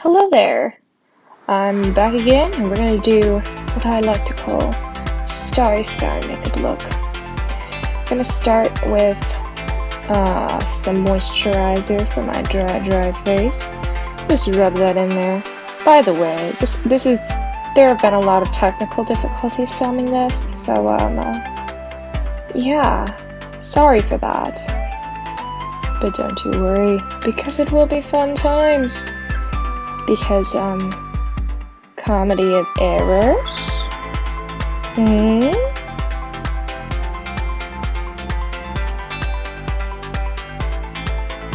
Hello there! I'm back again, and we're gonna do what I like to call Starry Sky makeup look. I'm gonna start with some moisturizer for my dry face. Just rub that in there. By the way, there have been a lot of technical difficulties filming this, so yeah, sorry for that. But don't you worry, because it will be fun times. Because, comedy of errors?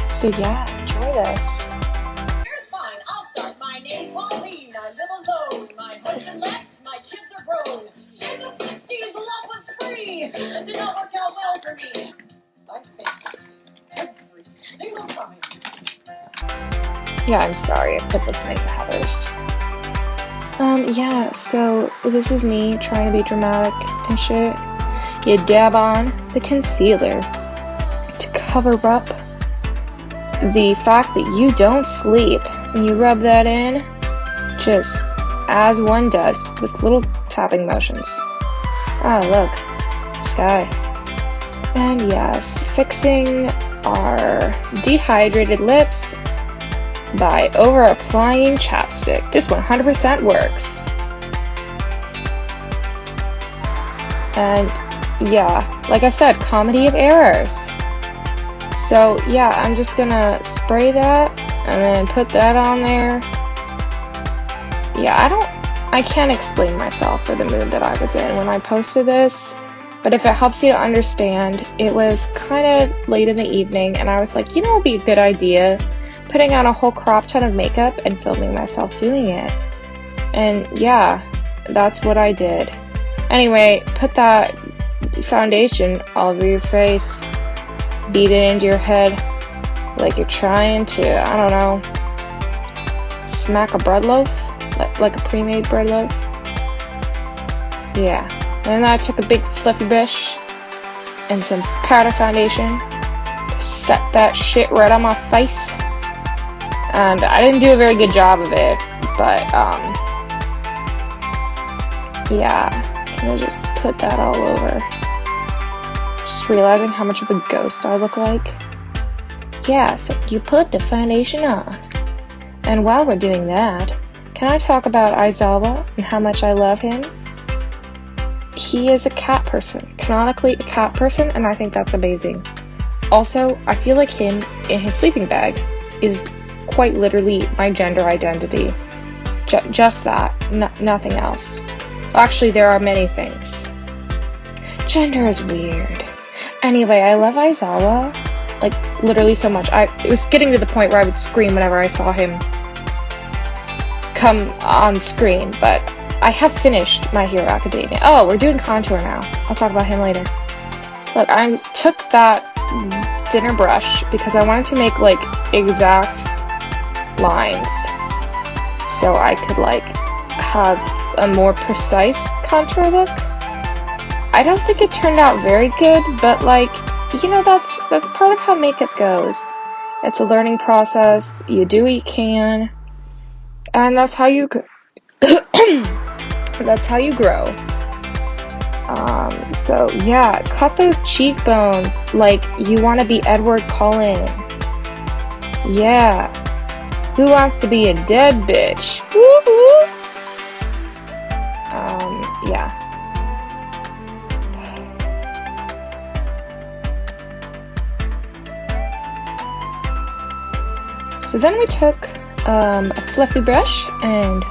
So yeah, enjoy this. Here's fine, I'll start. My name's Pauline, I live alone. My husband left, my kids are grown. In the 60s, love was free. Did not work out well for me. I faked every single time. Yeah, I'm sorry, I put this in Heather's. Yeah, so this is me trying to be dramatic and shit. You dab on the concealer to cover up the fact that you don't sleep. And you rub that in just as one does with little tapping motions. Oh, look, sky. And yes, fixing our dehydrated lips by over applying chapstick. This 100% works. And yeah, like I said, comedy of errors. So yeah, I'm just gonna spray that and then put that on there. Yeah, I can't explain myself for the mood that I was in when I posted this, but if it helps you to understand, it was kind of late in the evening and I was like, you know, it'd be a good idea putting on a whole crop ton of makeup and filming myself doing it. And yeah, that's what I did. Anyway, put that foundation all over your face, beat it into your head like you're trying to, I don't know, smack a bread loaf, like a pre-made bread loaf. Yeah, and then I took a big fluffy brush and some powder foundation to set that shit right on my face. And I didn't do a very good job of it, but, yeah, I'm gonna just put that all over. Just realizing how much of a ghost I look like. Yeah, so you put the foundation on. And while we're doing that, can I talk about Aizawa and how much I love him? He is a cat person, canonically a cat person, and I think that's amazing. Also, I feel like him in his sleeping bag is quite literally my gender identity. Just that. Nothing else. Well, actually, there are many things. Gender is weird. Anyway, I love Aizawa, like, literally so much. It was getting to the point where I would scream whenever I saw him come on screen, but I have finished My Hero Academia. Oh, we're doing contour now. I'll talk about him later. Look, I took that thinner brush because I wanted to make, like, exact lines so I could like have a more precise contour look. I don't think it turned out very good, but like, you know, that's part of how makeup goes. It's a learning process. You do what you can, and that's how you that's how you grow. So yeah, cut those cheekbones like you want to be Edward Cullen. Yeah. Who wants to be a dead bitch? Woo-hoo! Yeah. So then we took a fluffy brush and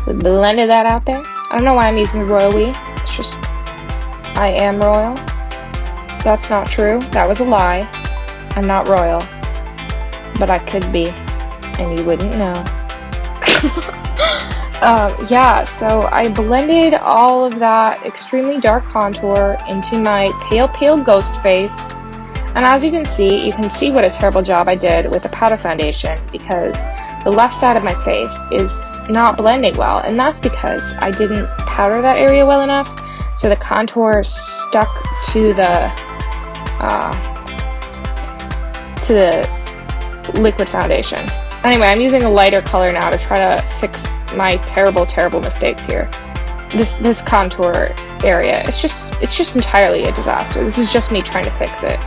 we blended that out there. I don't know why I'm using the royal we. It's just, I am royal. That's not true. That was a lie. I'm not royal. But I could be. And you wouldn't know. Yeah, so I blended all of that extremely dark contour into my pale ghost face. And as you can see what a terrible job I did with the powder foundation because the left side of my face is not blending well. And that's because I didn't powder that area well enough. So the contour stuck to the liquid foundation. Anyway, I'm using a lighter color now to try to fix my terrible, terrible mistakes here. This contour area, it's just entirely a disaster. This is just me trying to fix it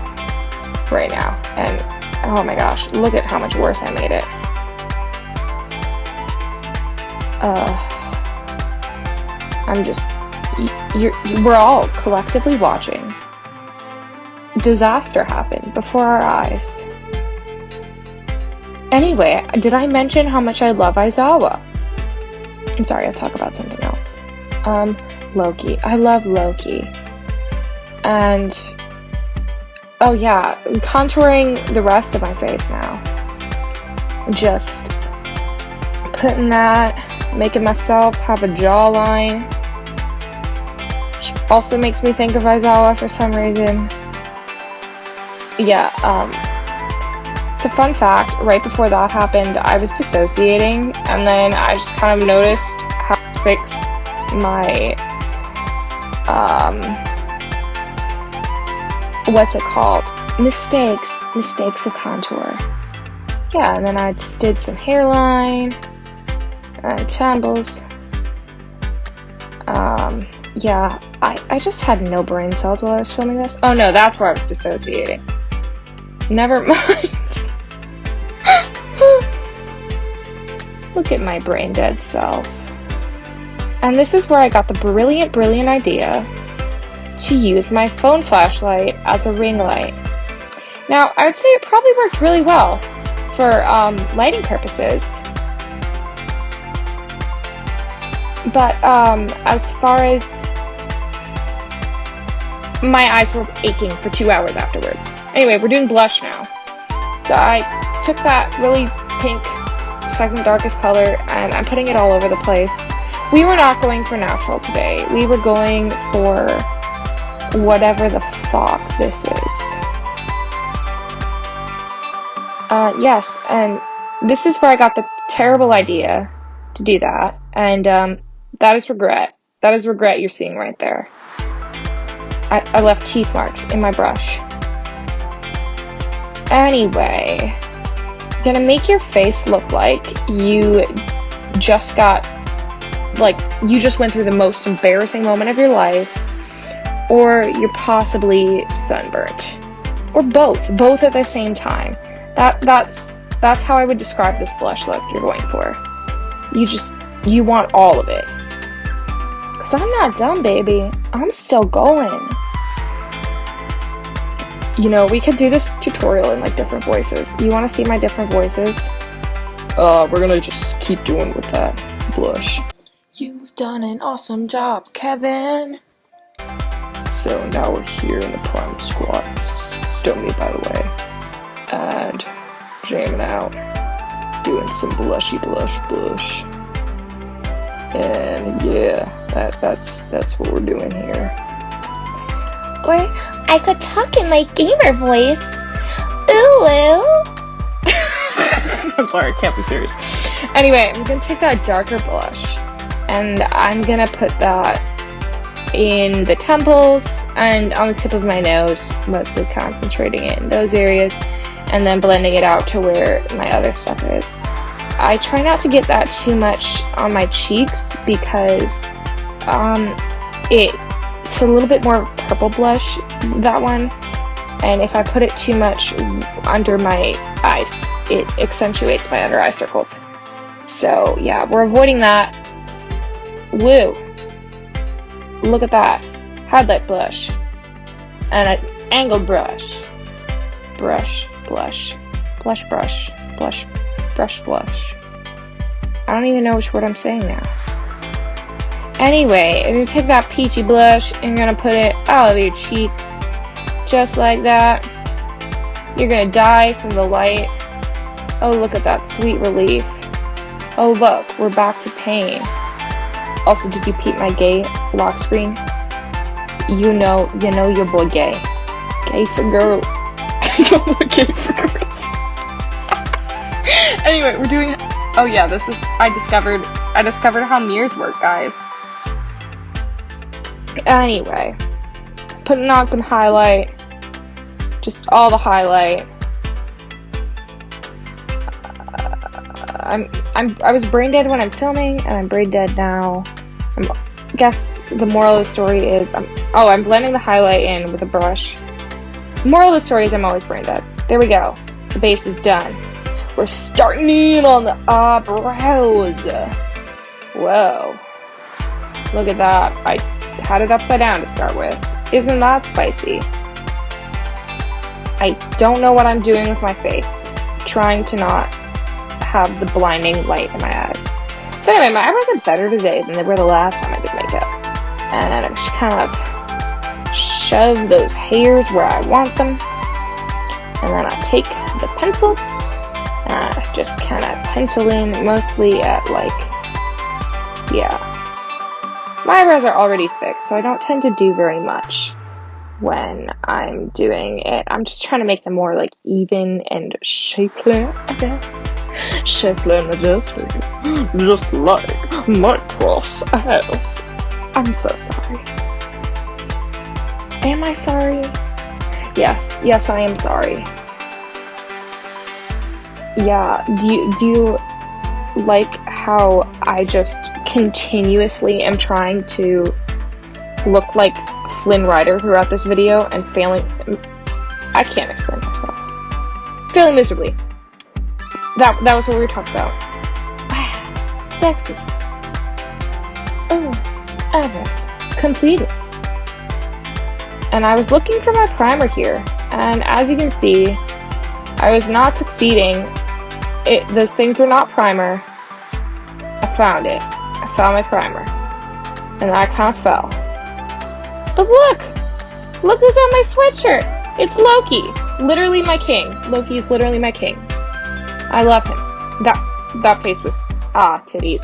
right now. And oh my gosh, look at how much worse I made it. We're all collectively watching disaster happen before our eyes. Anyway, did I mention how much I love Aizawa? I'm sorry, I'll talk about something else. Loki. I love Loki. And oh yeah, I'm contouring the rest of my face now. Just putting that, making myself have a jawline. Which also makes me think of Aizawa for some reason. Yeah, so fun fact, right before that happened, I was dissociating, and then I just kind of noticed how to fix my, what's it called? Mistakes of contour. Yeah, and then I just did some hairline, and temples. Yeah, I just had no brain cells while I was filming this. Oh no, that's where I was dissociating. Never mind. Look at my brain dead self. And this is where I got the brilliant idea to use my phone flashlight as a ring light. Now, I would say it probably worked really well for lighting purposes. But as far as my eyes were aching for 2 hours afterwards. Anyway, we're doing blush now. So I took that really pink, second darkest color, and I'm putting it all over the place. We were not going for natural today. We were going for whatever the fuck this is. Yes, and this is where I got the terrible idea to do that, and that is regret. That is regret you're seeing right there. I left teeth marks in my brush. Anyway, gonna make your face look like you just you just went through the most embarrassing moment of your life, or you're possibly sunburnt, or both at the same time. That's how I would describe this blush look you're going for. You want all of it. 'Cause I'm not done, baby. I'm still going. You know, we could do this tutorial in different voices. You want to see my different voices? We're gonna just keep doing with that blush. You've done an awesome job, Kevin. So now we're here in the prime squat. Stony, by the way. And jamming out. Doing some blushy blush. And yeah, that's what we're doing here. Or I could talk in my gamer voice. Ooh. I'm sorry, I can't be serious. Anyway, I'm gonna take that darker blush, and I'm gonna put that in the temples and on the tip of my nose, mostly concentrating it in those areas, and then blending it out to where my other stuff is. I try not to get that too much on my cheeks because it's a little bit more purple blush, that one, and if I put it too much under my eyes, it accentuates my under eye circles. So yeah, we're avoiding that. Woo! Look at that. Highlight blush. And an angled brush. Brush, blush. Blush, brush. Blush, brush, blush. I don't even know which word I'm saying now. Anyway, you're gonna take that peachy blush and you're gonna put it all over your cheeks. Just like that. You're gonna die from the light. Oh, look at that sweet relief. Oh, look, we're back to pain. Also, did you peep my gay lock screen? You know your boy gay. Gay for girls. Gay for girls. Anyway, we're doing. Oh yeah, this is. I discovered how mirrors work, guys. Anyway, putting on some highlight. Just all the highlight. I was brain dead when I'm filming, and I'm brain dead now. I guess the moral of the story is, I'm blending the highlight in with a brush. The moral of the story is I'm always brain dead. There we go. The base is done. We're starting in on the eyebrows. Whoa. Look at that. I had it upside down to start with. Isn't that spicy? I don't know what I'm doing with my face. Trying to not have the blinding light in my eyes. So anyway, my eyebrows are better today than they were the last time I did makeup. And I just kind of shove those hairs where I want them. And then I take the pencil and I just kind of pencil in mostly at yeah. My eyebrows are already fixed, so I don't tend to do very much when I'm doing it. I'm just trying to make them more even and shapely, I guess. Shapely and majestic. Just like my cross ass. I'm so sorry. Am I sorry? Yes, I am sorry. Yeah, do you like how I just continuously am trying to look like Flynn Rider throughout this video and failing? I can't explain myself. Failing miserably. That was what we were talking about. Sexy. Oh, eyebrows. Completed. And I was looking for my primer here, and as you can see, I was not succeeding. Those things were not primer. I found it. I found my primer. And then I kind of fell. But look! Look who's on my sweatshirt! It's Loki! Literally my king. Loki's literally my king. I love him. That face was, titties.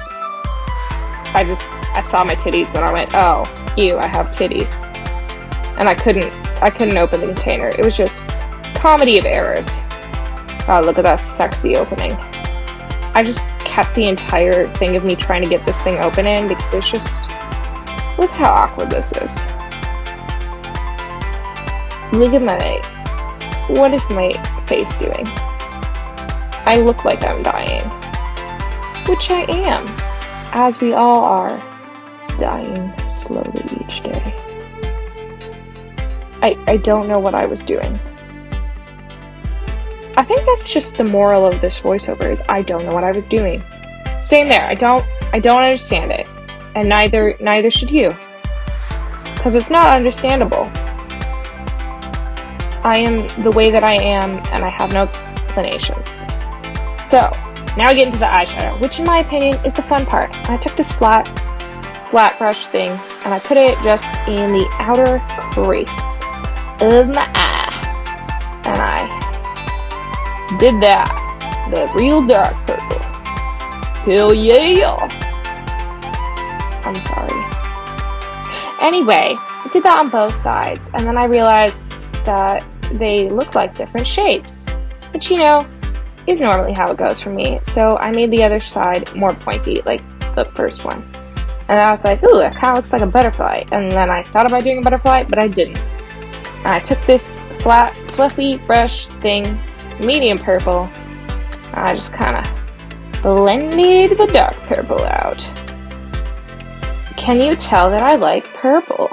I saw my titties and I went, oh, ew, I have titties. And I couldn't open the container. It was just comedy of errors. Oh, look at that sexy opening. I just kept the entire thing of me trying to get this thing open in because it's just, look how awkward this is. Look at what is my face doing? I look like I'm dying. Which I am. As we all are. Dying slowly each day. I don't know what I was doing. I think that's just the moral of this voiceover is I don't know what I was doing. Same there. I don't understand it. And neither should you. Because it's not understandable. I am the way that I am, and I have no explanations. So, now we get into the eyeshadow, which in my opinion is the fun part. I took this flat brush thing, and I put it just in the outer crease of my eye. And I did that. The real dark purple. Hell yeah! I'm sorry. Anyway, I did that on both sides, and then I realized that they look like different shapes. Which, is normally how it goes for me. So I made the other side more pointy, like the first one. And I was like, ooh, it kind of looks like a butterfly. And then I thought about doing a butterfly, but I didn't. And I took this flat, fluffy brush thing, medium purple, and I just kind of blended the dark purple out. Can you tell that I like purple?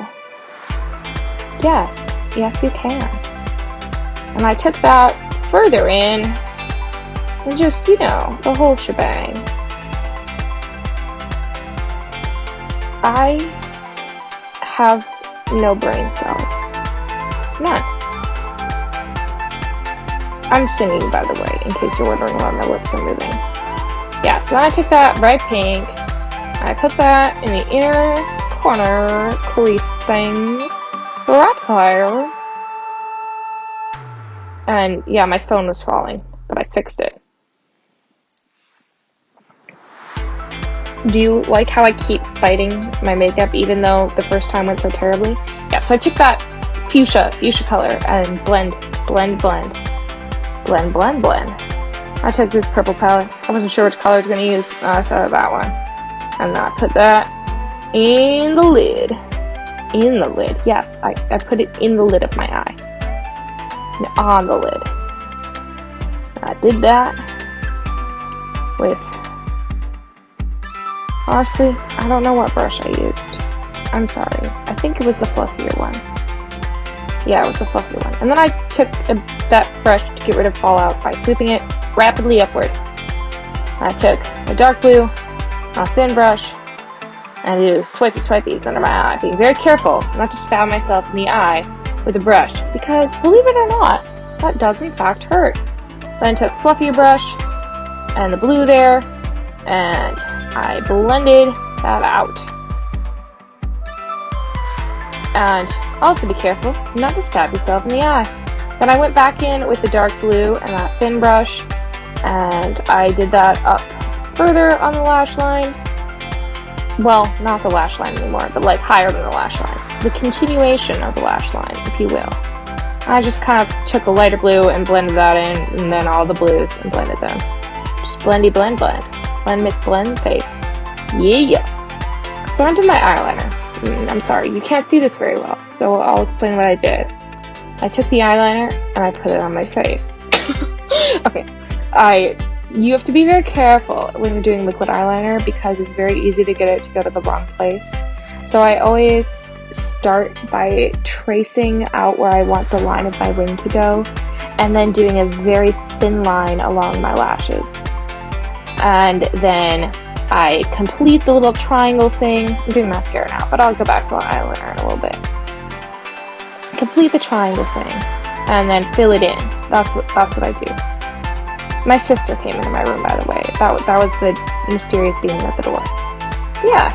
Yes you can. And I took that further in, and just, the whole shebang. I have no brain cells. None. I'm singing, by the way, in case you're wondering why my lips are moving. Yeah, so then I took that bright pink, I put that in the inner corner crease thing, right there. And yeah, my phone was falling, but I fixed it. Do you like how I keep fighting my makeup even though the first time went so terribly? Yeah, so I took that fuchsia color and blend. I took this purple palette. I wasn't sure which color I was going to use, so I started that one. And then I put that in the lid. Yes, I put it in the lid of my eye. And on the lid. I did that with Honestly, I don't know what brush I used. I'm sorry. I think it was the fluffier one. Yeah, it was the fluffier one. And then I took that brush to get rid of fallout by sweeping it rapidly upward. I took a dark blue, a thin brush, and do swipies under my eye, being very careful not to stab myself in the eye with a brush, because believe it or not, that does in fact hurt. Then I took fluffier brush and the blue there, and I blended that out. And also be careful not to stab yourself in the eye. Then I went back in with the dark blue and that thin brush, and I did that up further on the lash line. Well, not the lash line anymore, but like higher than the lash line. The continuation of the lash line, if you will. I just kind of took a lighter blue and blended that in, and then all the blues and blended them. Just blendy blend. Blend McBlend face. Yeah. So onto my eyeliner. I'm sorry, you can't see this very well, so I'll explain what I did. I took the eyeliner and I put it on my face. Okay. You have to be very careful when you're doing liquid eyeliner because it's very easy to get it to go to the wrong place. So I always start by tracing out where I want the line of my wing to go, and then doing a very thin line along my lashes. And then I complete the little triangle thing. I'm doing mascara now, but I'll go back to my eyeliner in a little bit. Complete the triangle thing, and then fill it in. That's what I do. My sister came into my room, by the way. That was the mysterious demon at the door. Yeah,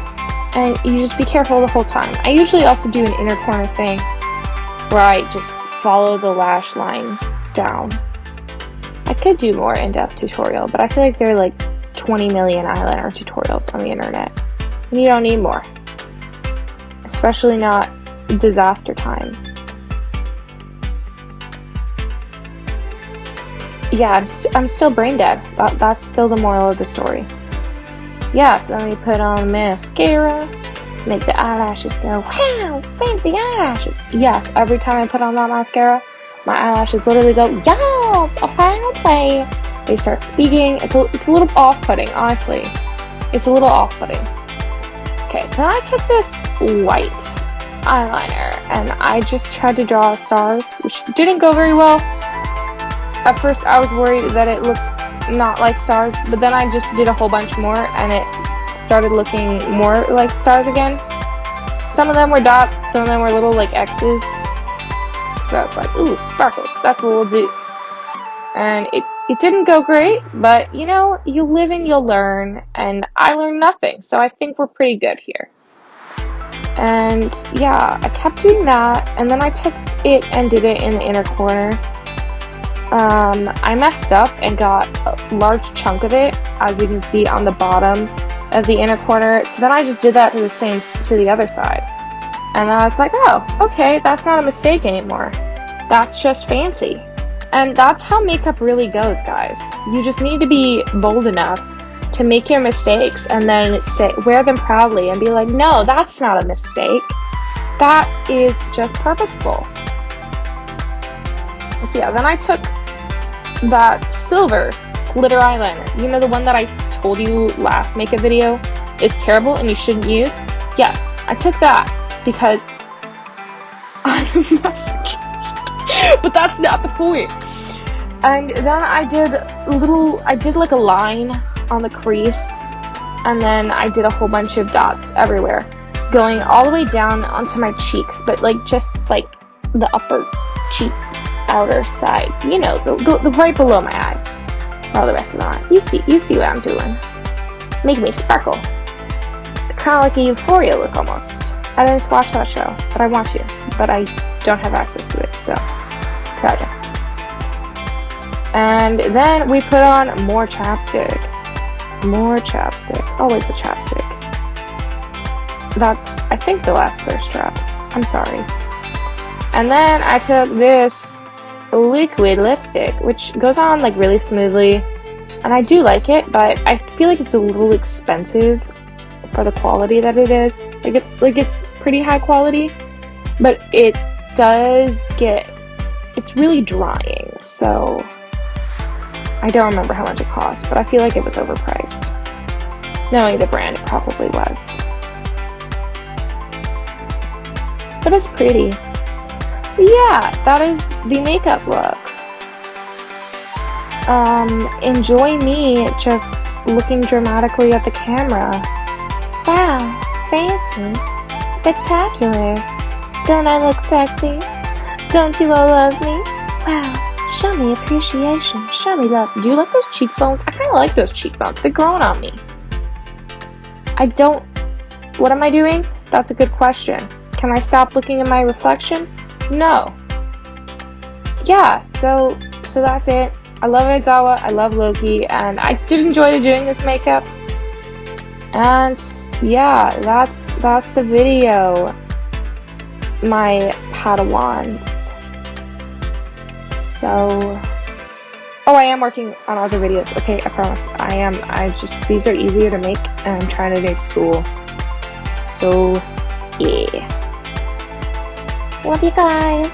and you just be careful the whole time. I usually also do an inner corner thing where I just follow the lash line down. I could do more in-depth tutorial, but I feel like there are like 20 million eyeliner tutorials on the internet, and you don't need more. Especially not disaster time. Yeah, I'm still brain dead. That's still the moral of the story. Yeah, so then we put on mascara, make the eyelashes go, wow, fancy eyelashes. Yes, every time I put on that mascara, my eyelashes literally go, yes, a fancy. They start speaking. It's a little off-putting, honestly. It's a little off-putting. Okay, then I took this white eyeliner, and I just tried to draw stars, which didn't go very well. At first, I was worried that it looked not like stars, but then I just did a whole bunch more, and it started looking more like stars again. Some of them were dots, some of them were little, like, X's. So I was like, ooh, sparkles, that's what we'll do. And it didn't go great, but, you know, you live and you'll learn, and I learned nothing, so I think we're pretty good here. And, yeah, I kept doing that, and then I took it and did it in the inner corner. I messed up and got a large chunk of it, as you can see on the bottom of the inner corner. So then I just did that to the other side. And I was like, oh, okay, that's not a mistake anymore. That's just fancy. And that's how makeup really goes, guys. You just need to be bold enough to make your mistakes and then wear them proudly and be like, no, that's not a mistake. That is just purposeful. So yeah, then I took that silver glitter eyeliner. You know, the one that I told you last makeup video is terrible and you shouldn't use? Yes, I took that because I'm a masochist. But that's not the point. And then I did like a line on the crease, and then I did a whole bunch of dots everywhere, going all the way down onto my cheeks, but like just like the upper cheek outer side, you know, the right below my eyes. All the rest of the eye. You see what I'm doing. Make me sparkle. Kind of like a Euphoria look almost. I didn't watch that show, but I want to. But I don't have access to it, so proud of. And then we put on more chapstick. More chapstick. Oh, like the chapstick. That's, I think, the last thirst trap. I'm sorry. And then I took this liquid lipstick, which goes on like really smoothly, and I do like it, but I feel like it's a little expensive for the quality that it is. It's pretty high quality, but it's really drying, so I don't remember how much it cost, but I feel like it was overpriced. Knowing the brand, it probably was. But it's pretty. So yeah, that is the makeup look. Enjoy me just looking dramatically at the camera. Wow, fancy, spectacular. Don't I look sexy? Don't you all love me? Wow, show me appreciation, show me love. Do you like those cheekbones? I kind of like those cheekbones. They're growing on me. What am I doing? That's a good question. Can I stop looking at my reflection? No. Yeah, so that's it. I love Aizawa, I love Loki, and I did enjoy doing this makeup. And yeah, that's the video. My Padawans. So, oh, I am working on other videos. Okay, I promise. These are easier to make, and I'm trying to do school. So, yeah. Love you guys.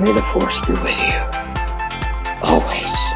May the force be with you. Always.